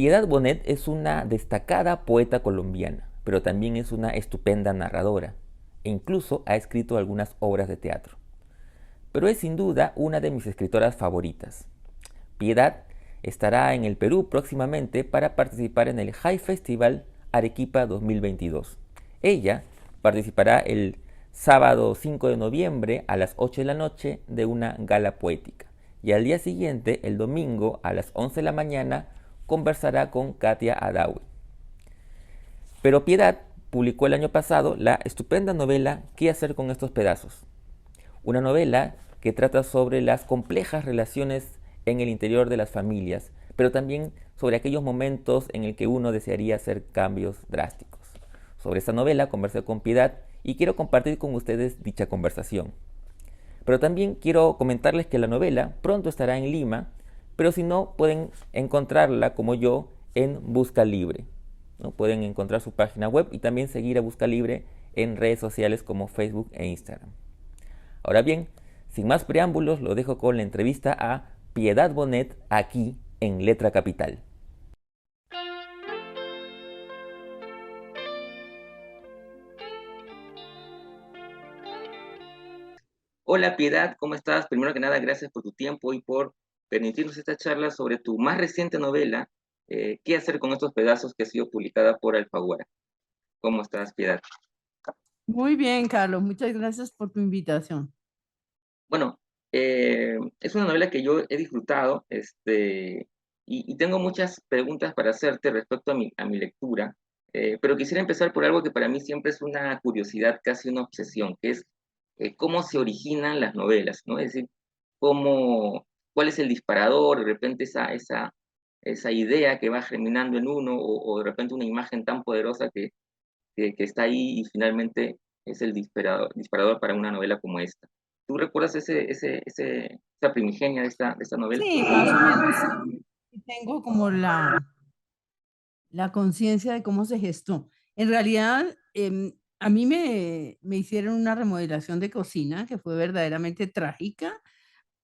Piedad Bonet es una destacada poeta colombiana, pero también es una estupenda narradora, e incluso ha escrito algunas obras de teatro. Pero es sin duda una de mis escritoras favoritas. Piedad estará en el Perú próximamente para participar en el High Festival Arequipa 2022. Ella participará el sábado 5 de noviembre a las 8 de la noche de una gala poética y al día siguiente, el domingo a las 11 de la mañana, conversará con Katia Adawi. Pero Piedad publicó el año pasado la estupenda novela ¿Qué hacer con estos pedazos? Una novela que trata sobre las complejas relaciones en el interior de las familias, pero también sobre aquellos momentos en el que uno desearía hacer cambios drásticos. Sobre esta novela conversé con Piedad y quiero compartir con ustedes dicha conversación. Pero también quiero comentarles que la novela pronto estará en Lima, pero si no, pueden encontrarla como yo en Busca Libre, ¿no? Pueden encontrar su página web y también seguir a Busca Libre en redes sociales como Facebook e Instagram. Ahora bien, sin más preámbulos, lo dejo con la entrevista a Piedad Bonet aquí en Letra Capital. Hola Piedad, ¿cómo estás? Primero que nada, gracias por tu tiempo y por permitirnos esta charla sobre tu más reciente novela, ¿Qué hacer con estos pedazos?, que ha sido publicada por Alfaguara. ¿Cómo estás, Piedad? Muy bien, Carlos, muchas gracias por tu invitación. Bueno, es una novela que yo he disfrutado, y tengo muchas preguntas para hacerte respecto a mi lectura, pero quisiera empezar por algo que para mí siempre es una curiosidad, casi una obsesión, que es cómo se originan las novelas, ¿no? Es decir, cómo, cuál es el disparador, de repente esa idea que va germinando en uno, o de repente una imagen tan poderosa que está ahí y finalmente es el disparador para una novela como esta. ¿Tú recuerdas esa primigenia de esta novela? Sí, más o menos sí. Tengo como la conciencia de cómo se gestó. En realidad, a mí me hicieron una remodelación de cocina que fue verdaderamente trágica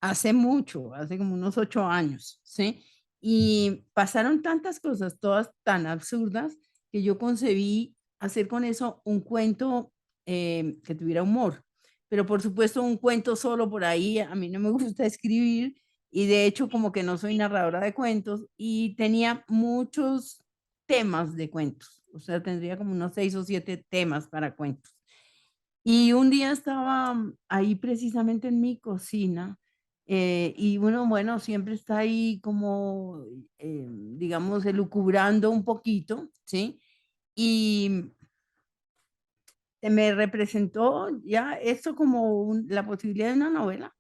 hace mucho, hace como unos 8 años, ¿sí? Y pasaron tantas cosas, todas tan absurdas, que yo concebí hacer con eso un cuento que tuviera humor. Pero por supuesto, un cuento solo por ahí, a mí no me gusta escribir y de hecho como que no soy narradora de cuentos y tenía muchos temas de cuentos, o sea, tendría como unos 6 o 7 temas para cuentos. Y un día estaba ahí precisamente en mi cocina, y bueno, siempre está ahí como, digamos, elucubrando un poquito, ¿sí? Y se me representó ya esto como la posibilidad de una novela.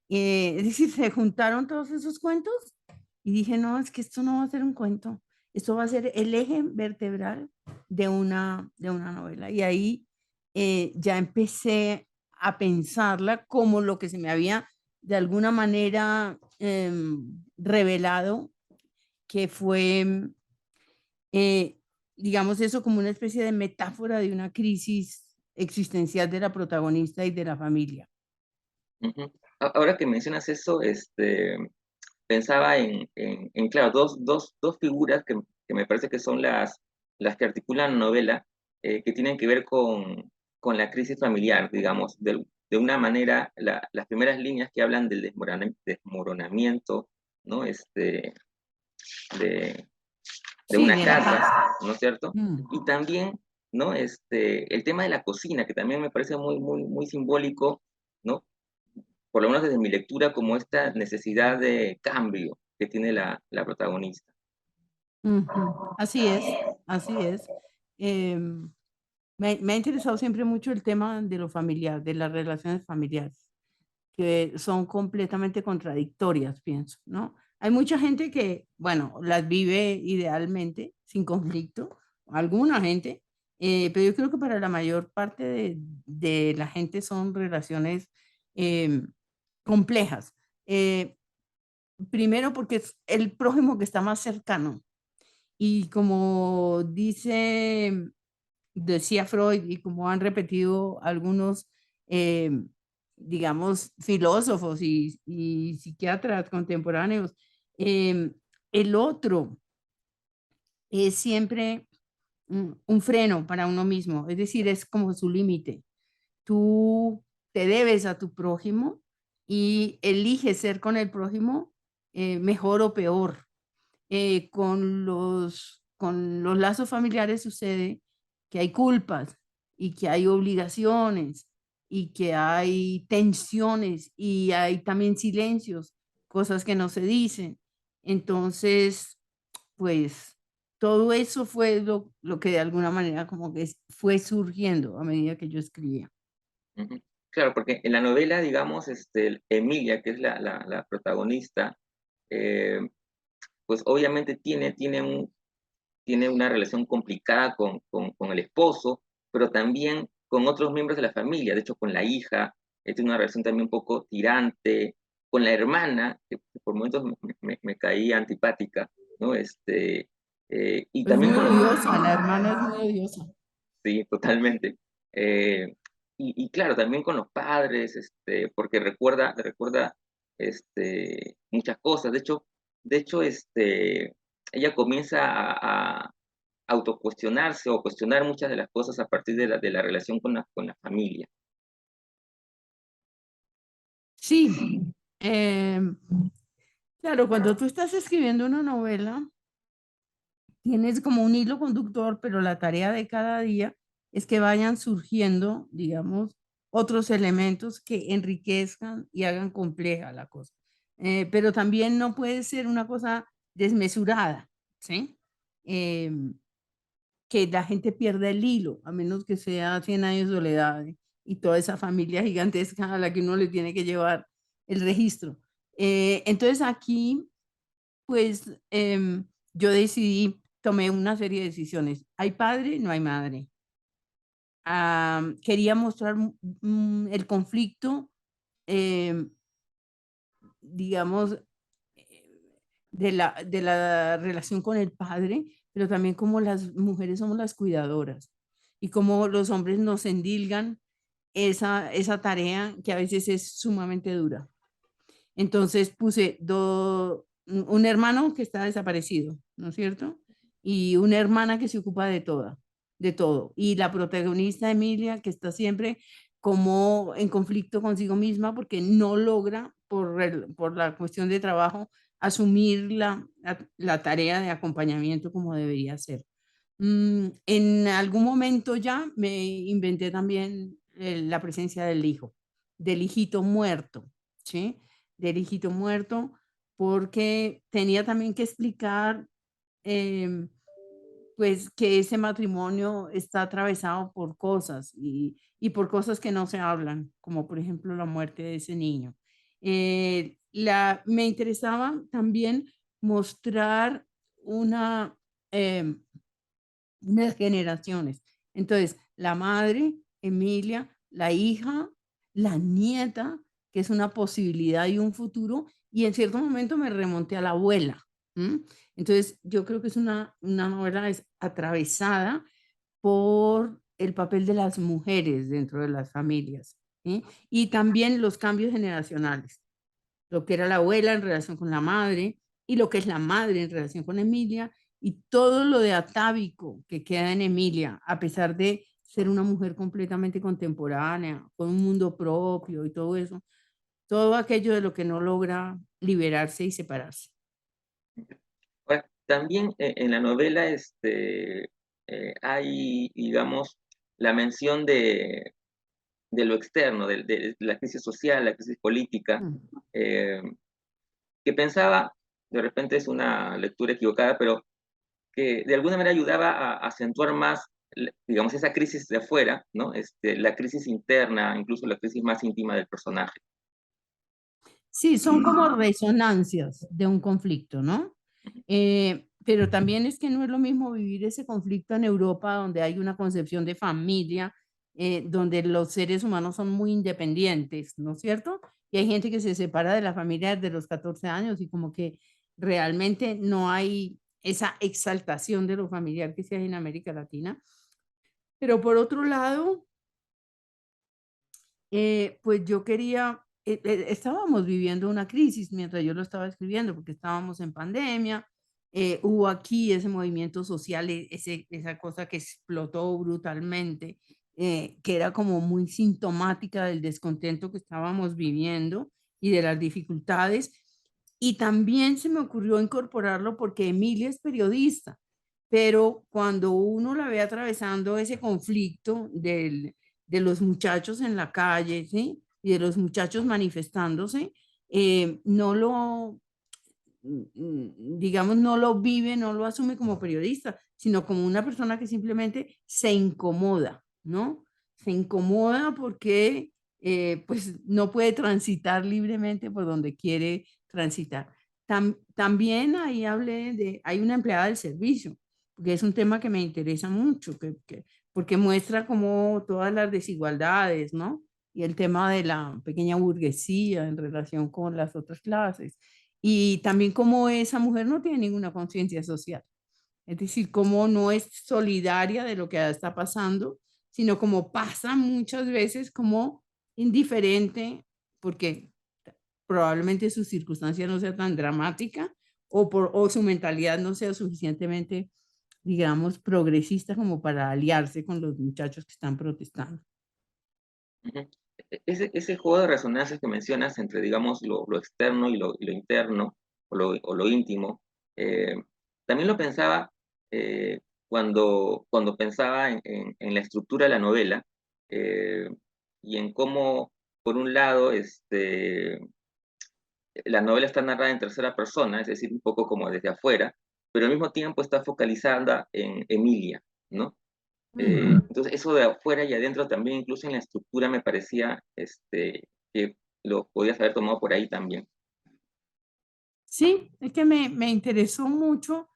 Es decir, se juntaron todos esos cuentos y dije, no, es que esto no va a ser un cuento, esto va a ser el eje vertebral de una novela. Y ahí ya empecé a pensarla como lo que se me había de alguna manera revelado, que fue, eh, digamos, eso como una especie de metáfora de una crisis existencial de la protagonista y de la familia. Ujú. Ahora que mencionas eso, pensaba claro, dos figuras que me parece que son las que articulan la novela, que tienen que ver con la crisis familiar, digamos, de una manera, las primeras líneas que hablan del desmoronamiento, ¿no? De, de Sí, una de la casa, casa. ¿no es cierto? Mm. Y también, ¿no? El tema de la cocina, que también me parece muy simbólico, ¿no? Por lo menos desde mi lectura, como esta necesidad de cambio que tiene la protagonista. Ujú. Así es, así es. Em, me ha interesado siempre mucho el tema de lo familiar, de las relaciones familiares, que son completamente contradictorias, pienso, ¿no? Hay mucha gente que, bueno, las vive idealmente, sin conflicto, alguna gente, pero yo creo que para la mayor parte de la gente son relaciones em, complejas. Eh, Primero porque es el prójimo que está más cercano. Y como decía Freud y como han repetido algunos, digamos, filósofos y psiquiatras contemporáneos, em, el otro es siempre un freno para uno mismo, es decir, es como su límite. Tú te debes a tu prójimo y eliges ser con el prójimo mejor o peor. Con los lazos familiares sucede que hay culpas y que hay obligaciones y que hay tensiones y hay también silencios, cosas que no se dicen. Entonces, pues todo eso fue lo que de alguna manera como que fue surgiendo a medida que yo escribía. Ujú. Claro, porque en la novela, digamos, Emilia, que es la protagonista, eh, pues obviamente tiene una relación complicada con el esposo, pero también con otros miembros de la familia, de hecho con la hija, tiene una relación también un poco tirante, con la hermana, que por momentos me caía antipática, ¿no? Y Es también muy con los... odiosa, la hermana es muy odiosa. Sí, totalmente. Y claro, también con los padres, porque recuerda muchas cosas. De hecho, ella comienza a autocuestionarse o cuestionar muchas de las cosas a partir de la relación con la familia. Sí, em, claro, cuando tú estás escribiendo una novela, tienes como un hilo conductor, pero la tarea de cada día es que vayan surgiendo, digamos, otros elementos que enriquezcan y hagan compleja la cosa. Pero también no puede ser una cosa desmesurada, ¿sí? Em, que la gente pierda el hilo, a menos que sea Cien años de soledad y toda esa familia gigantesca a la que uno le tiene que llevar el registro. Entonces aquí, pues yo decidí, tomé una serie de decisiones. Hay padre, no hay madre. Quería mostrar el conflicto, em, digamos, de la relación con el padre, pero también como las mujeres somos las cuidadoras y como los hombres nos endilgan esa tarea que a veces es sumamente dura. Entonces puse un hermano que está desaparecido, ¿no es cierto? Y una hermana que se ocupa de todo. Y la protagonista Emilia, que está siempre como en conflicto consigo misma porque no logra, por la cuestión de trabajo, asumir la tarea de acompañamiento como debería ser. En algún momento ya me inventé también la presencia del hijo, del hijito muerto, ¿sí? Del hijito muerto, porque tenía también que explicar, em, pues, que ese matrimonio está atravesado por cosas y por cosas que no se hablan, como por ejemplo la muerte de ese niño. Me interesaba también mostrar una, em, unas generaciones. Entonces, la madre, Emilia, la hija, la nieta, que es una posibilidad y un futuro, y en cierto momento me remonté a la abuela. ¿M? Entonces, yo creo que es una novela atravesada por el papel de las mujeres dentro de las familias, ¿sí? Y también los cambios generacionales, lo que era la abuela en relación con la madre y lo que es la madre en relación con Emilia y todo lo de atávico que queda en Emilia, a pesar de ser una mujer completamente contemporánea, con un mundo propio y todo eso, todo aquello de lo que no logra liberarse y separarse. Ahora, también en la novela hay, digamos, la mención de lo externo, de la crisis social, la crisis política, Mm. eh, que pensaba, de repente es una lectura equivocada, pero que de alguna manera ayudaba a acentuar más, digamos, esa crisis de afuera, ¿no? La crisis interna, incluso la crisis más íntima del personaje. Sí, son como resonancias de un conflicto, ¿no? Pero también es que no es lo mismo vivir ese conflicto en Europa, donde hay una concepción de familia, donde los seres humanos son muy independientes, ¿no es cierto? Y hay gente que se separa de la familia desde los 14 años y como que realmente no hay esa exaltación de lo familiar que se hay en América Latina. Pero por otro lado, pues yo quería, estábamos viviendo una crisis mientras yo lo estaba escribiendo, porque estábamos en pandemia, Hubo aquí ese movimiento social, esa cosa que explotó brutalmente, que era como muy sintomática del descontento que estábamos viviendo y de las dificultades. Y también se me ocurrió incorporarlo porque Emilia es periodista, pero cuando uno la ve atravesando ese conflicto de los muchachos en la calle, ¿sí? Y de los muchachos manifestándose, no lo, digamos, no lo vive, no lo asume como periodista, sino como una persona que simplemente se incomoda, ¿no? Se incomoda porque pues no puede transitar libremente por donde quiere transitar. También ahí hablé de, hay una empleada del servicio, porque es un tema que me interesa mucho, porque muestra como todas las desigualdades, ¿no? Y el tema de la pequeña burguesía en relación con las otras clases y también como esa mujer no tiene ninguna conciencia social. Es decir, cómo no es solidaria de lo que está pasando, sino como pasa muchas veces como indiferente, porque probablemente su circunstancia no sea tan dramática o su mentalidad no sea suficientemente, digamos, progresista como para aliarse con los muchachos que están protestando. Ujú. Ese juego de resonancias que mencionas entre, digamos, lo externo y lo interno, o lo íntimo, eh, también lo pensaba cuando pensaba en la estructura de la novela, eh, y en cómo, por un lado, la novela está narrada en tercera persona, es decir, un poco como desde afuera, pero al mismo tiempo está focalizada en Emilia, ¿no? Entonces, eso de afuera y adentro también, incluso en la estructura, me parecía que lo podías haber tomado por ahí también. Sí, es que me interesó mucho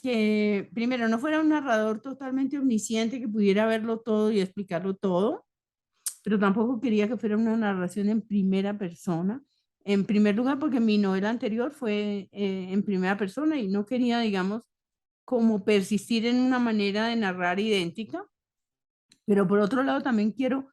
que primero no fuera un narrador totalmente omnisciente que pudiera verlo todo y explicarlo todo, pero tampoco quería que fuera una narración en primera persona. En primer lugar, porque mi novela anterior fue en primera persona y no quería, digamos, como persistir en una manera de narrar idéntica, pero por otro lado también quiero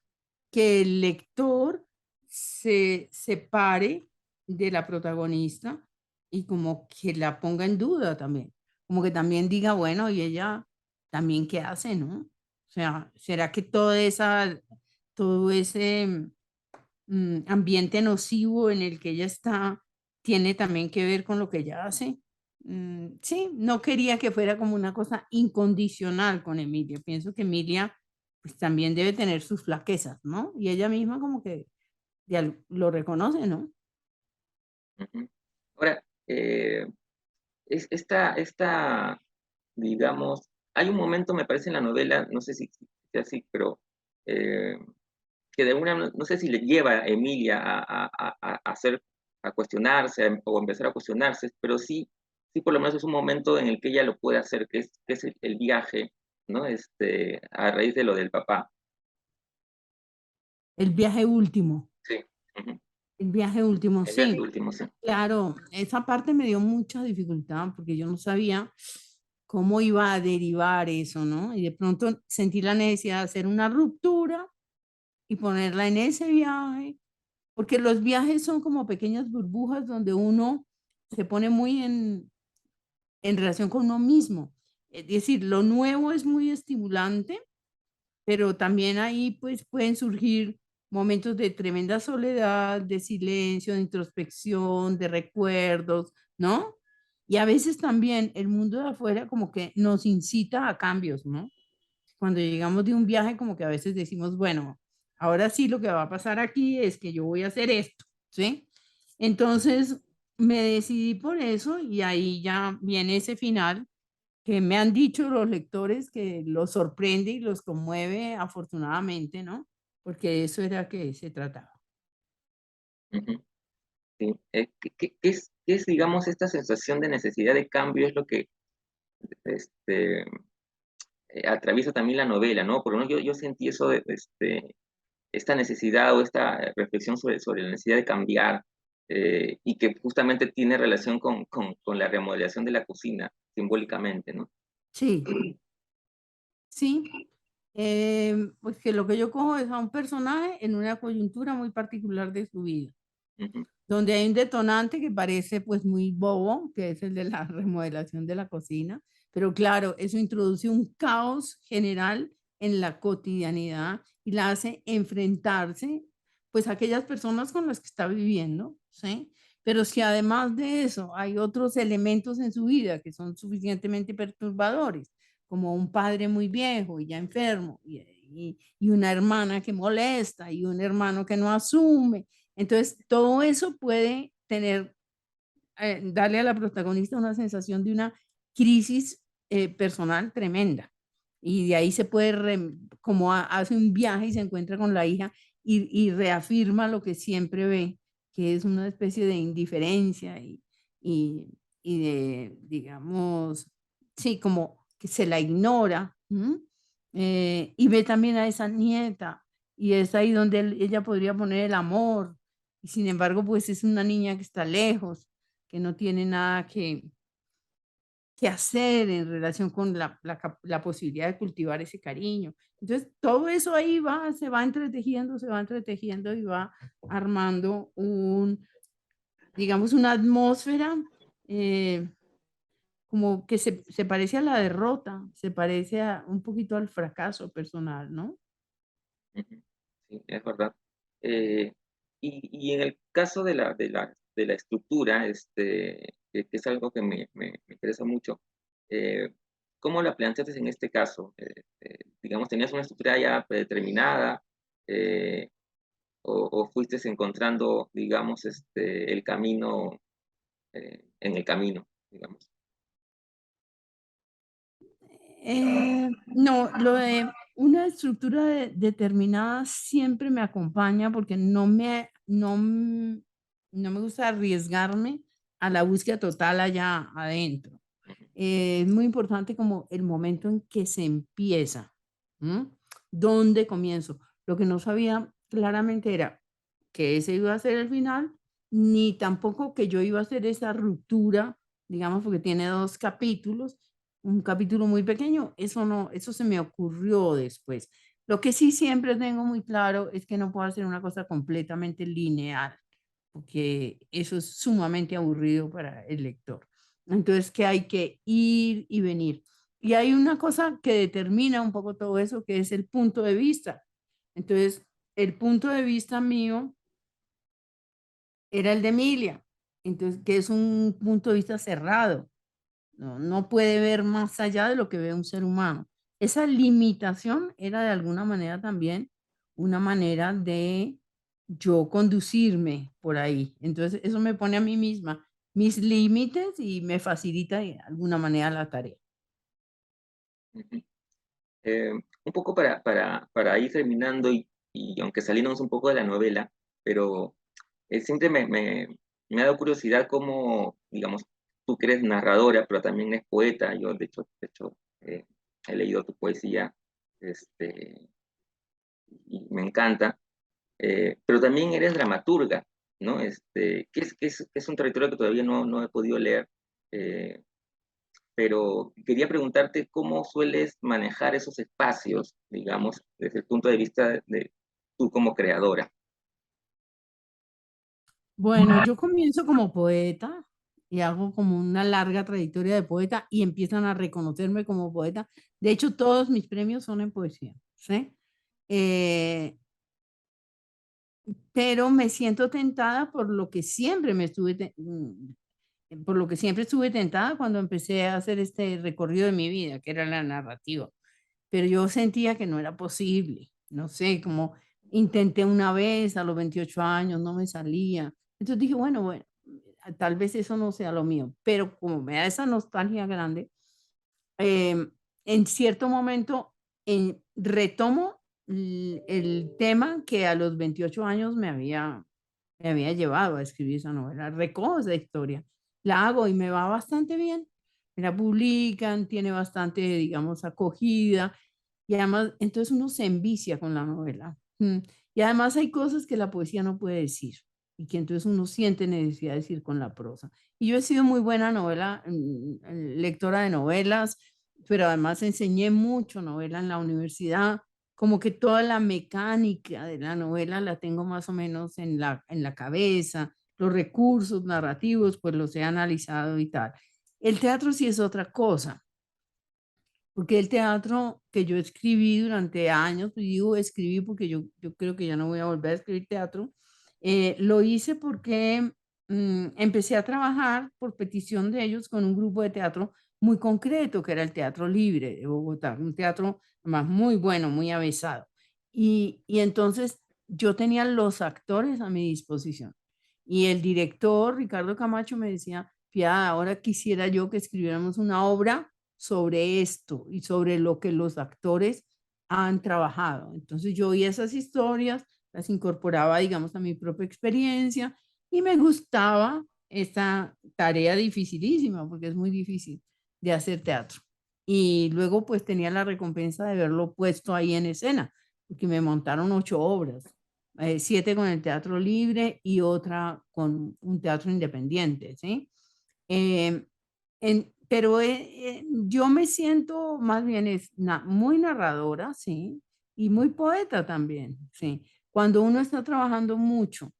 que el lector se separe de la protagonista y como que la ponga en duda también, como que también diga, bueno, ¿y ella también qué hace, no? O sea, ¿será que todo ese ambiente nocivo en el que ella está tiene también que ver con lo que ella hace? Sí, no quería que fuera como una cosa incondicional con Emilia. Pienso que Emilia pues también debe tener sus flaquezas, ¿no? Y ella misma como que lo reconoce, ¿no? Ujú. Ahora, digamos, hay un momento, me parece, en la novela, no sé si sea así, pero eh, que de alguna, no sé si le lleva a Emilia a hacer, a cuestionarse o empezar a cuestionarse, pero sí, sí por lo menos es un momento en el que ella lo puede hacer, que es el viaje, ¿no? A raíz de lo del papá. El viaje último, Sí. Ujú. el viaje último, El viaje sí. último, sí. Claro, esa parte me dio mucha dificultad porque yo no sabía cómo iba a derivar eso, ¿no? Y de pronto sentí la necesidad de hacer una ruptura y ponerla en ese viaje, porque los viajes son como pequeñas burbujas donde uno se pone muy en relación con uno mismo. Es decir, lo nuevo es muy estimulante, pero también ahí pues pueden surgir momentos de tremenda soledad, de silencio, de introspección, de recuerdos, ¿no? Y a veces también el mundo de afuera como que nos incita a cambios, ¿no? Cuando llegamos de un viaje como que a veces decimos, bueno, ahora sí lo que va a pasar aquí es que yo voy a hacer esto, ¿sí? Entonces me decidí por eso y ahí ya viene ese final que me han dicho los lectores que los sorprende y los conmueve afortunadamente, ¿no? Porque eso era que se trataba. Ujú. Sí. ¿Qué es, digamos, esta sensación de necesidad de cambio? Es lo que este, atraviesa también la novela, ¿no? Por lo menos yo sentí eso esta necesidad o esta reflexión sobre la necesidad de cambiar, y que justamente tiene relación con la remodelación de la cocina, simbólicamente, ¿no? Sí, sí. Pues que lo que yo cojo es a un personaje en una coyuntura muy particular de su vida. Ujú, donde hay un detonante que parece pues muy bobo, que es el de la remodelación de la cocina, pero claro, eso introduce un caos general en la cotidianidad y la hace enfrentarse pues a aquellas personas con las que está viviendo, ¿sí? Pero si además de eso hay otros elementos en su vida que son suficientemente perturbadores, como un padre muy viejo y ya enfermo, y una hermana que molesta, y un hermano que no asume, entonces, todo eso puede tener, darle a la protagonista una sensación de una crisis personal tremenda. Y de ahí se puede, como hace un viaje y se encuentra con la hija y reafirma lo que siempre ve, que es una especie de indiferencia y, y de, digamos, sí, como que se la ignora. Y ve también a esa nieta y es ahí donde ella podría poner el amor y sin embargo, pues es una niña que está lejos, que no tiene nada que hacer en relación con la posibilidad de cultivar ese cariño. Entonces, todo eso ahí va, se va entretejiendo y va armando un, digamos, una atmósfera eh, como que se parece a la derrota, se parece un poquito al fracaso personal, ¿no? ujú. Sí, es verdad. Eh, y en el caso de la estructura, que es algo que me interesa mucho, eh, ¿cómo la planteaste en este caso? Digamos, ¿tenías una estructura ya predeterminada, eh, o fuiste encontrando, digamos, el camino, en el camino, digamos? No, lo de una estructura determinada siempre me acompaña porque no me gusta arriesgarme a la búsqueda total allá adentro. Ujú, Es muy importante como el momento en que se empieza, ¿m? ¿Dónde comienzo? Lo que no sabía claramente era que ese iba a ser el final, ni tampoco que yo iba a hacer esa ruptura, digamos, porque tiene 2 capítulos, un capítulo muy pequeño, eso no, eso se me ocurrió después. Lo que sí siempre tengo muy claro es que no puedo hacer una cosa completamente lineal, porque eso es sumamente aburrido para el lector. Entonces, que hay que ir y venir. Y hay una cosa que determina un poco todo eso, que es el punto de vista. Entonces, el punto de vista mío era el de Emilia, entonces, que es un punto de vista cerrado. No puede ver más allá de lo que ve un ser humano. Esa limitación era de alguna manera también una manera de yo conducirme por ahí. Entonces, eso me pone a mí misma mis límites y me facilita de alguna manera la tarea. ujú. Un poco para ir terminando y aunque saliéndonos un poco de la novela, pero siempre me ha dado curiosidad cómo, digamos, tú que eres narradora, pero también es poeta. Yo, de hecho, he leído tu poesía, este, y me encanta, pero también eres dramaturga, ¿no? Que es un territorio que todavía no he podido leer, eh, pero quería preguntarte cómo sueles manejar esos espacios, digamos, desde el punto de vista de tú como creadora. Bueno, yo comienzo como poeta y hago como una larga trayectoria de poeta y empiezan a reconocerme como poeta. De hecho, todos mis premios son en poesía, ¿sí? Eh, pero me siento tentada por lo que siempre por lo que siempre estuve tentada cuando empecé a hacer este recorrido de mi vida, que era la narrativa. Pero yo sentía que no era posible, no sé, como intenté una vez a los 28 años, no me salía. Entonces dije, bueno, tal vez eso no sea lo mío, pero como me da esa nostalgia grande, em, en cierto momento retomo el tema que a los 28 años me había llevado a escribir esa novela, recojo esa historia, la hago y me va bastante bien, me la publican, tiene bastante, digamos, acogida y además, entonces uno se envicia con la novela. Y además hay cosas que la poesía no puede decir y que entonces uno siente necesidad de decir con la prosa. Y yo he sido muy buena lectora de novelas, pero además enseñé mucho novela en la universidad, como que toda la mecánica de la novela la tengo más o menos en la cabeza, los recursos narrativos, pues los he analizado y tal. El teatro sí es otra cosa, porque el teatro que yo escribí durante años, pues digo escribí porque yo creo que ya no voy a volver a escribir teatro, lo hice porque empecé a trabajar por petición de ellos con un grupo de teatro muy concreto, que era el Teatro Libre de Bogotá, un teatro más muy bueno, muy avesado. Y entonces yo tenía los actores a mi disposición. Y el director, Ricardo Camacho, me decía, Piedad, ahora quisiera yo que escribiéramos una obra sobre esto y sobre lo que los actores han trabajado. Entonces yo oía esas historias, las incorporaba, digamos, a mi propia experiencia y me gustaba esta tarea dificilísima, porque es muy difícil de hacer teatro. Y luego pues tenía la recompensa de verlo puesto ahí en escena, porque me montaron 8 obras, 7 con el Teatro Libre y otra con un teatro independiente, ¿sí? Eh, pero yo me siento más bien muy narradora, sí, y muy poeta también, sí. Cuando uno está trabajando mucho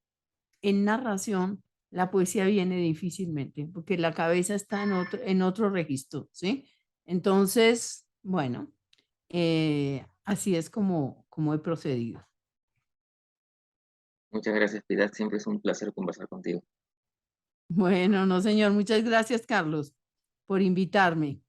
en narración, la poesía viene difícilmente, porque la cabeza está en otro registro, ¿sí? Entonces, bueno, así es como he procedido. Muchas gracias, Piedad. Siempre es un placer conversar contigo. Bueno, no, señor, muchas gracias, Carlos, por invitarme.